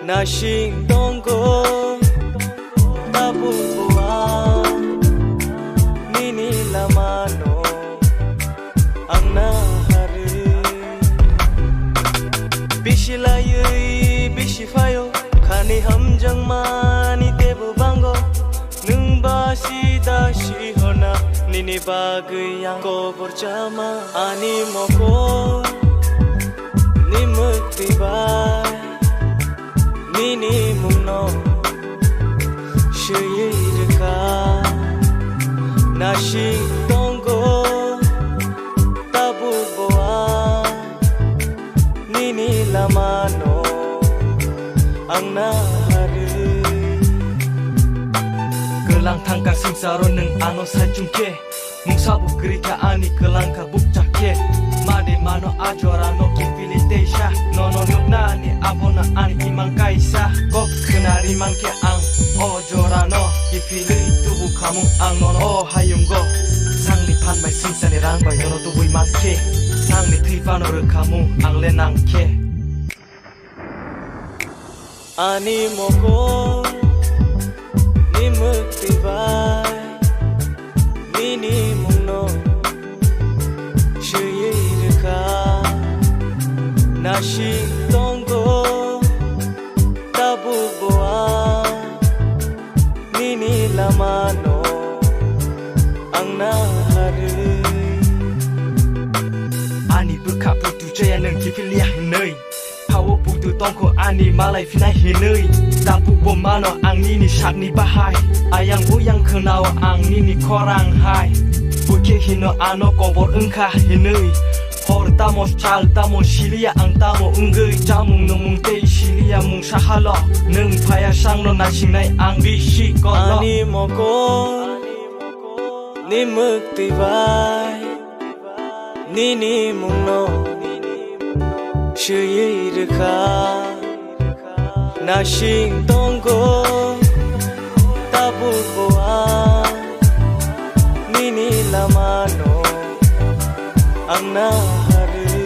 Nashing tonggo tabumbuwa nini lamano ang nahari bishilayui bishifayo kani hamjang mani tebu bango nung basi dashi hona nini bagayang ko berjama ani moko nimukti bay nini mungno shirika nashi tonggo tabuboa nini lamano ang nahari kelang tangka singsaro neng ano sajungke mung sabu gerika ani kelang kabuk cake made mano ajora no kipilitesha nono nuknani abona ani imang kaisa kok kenari mangke ang ojora no kipili tubuh kamu ang nono oh hayunggo sangli panmai singsani rangba yono tubuh mangke sangli trifano re kamu ang lenangke ani moko nimukti bay nini mungno shirika nashi tonggo tabuboa nini lamano ang nahari ani buka putu jaya neng kipiliah nei pawo putu tongko ani malai finai hinei tapu bomano ang nini shakni bahai ayang buyang kenau ang nini korang hai buke hino ano kobor engkah hinei hor tamos chal tamo shilia ang tamo unggei jamung nomung tei shilia mung sahalo neng paya sangno nasingnai ang bisi kono ani moko nimukti bay nini mungno shirika nashing tonggo tabuboa nini lamano ang nahari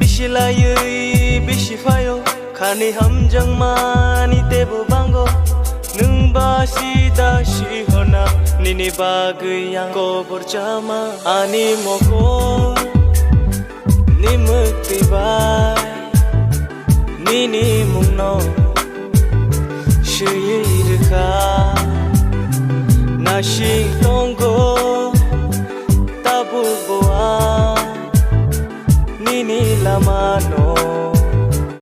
bishilayui bishifayo kani hamjang mani tebu bango nung basi dashi hona nini bagayang ko berjama ani moko nimukti bay nini mungno shirika nashing tonggo tabuboa nini lamano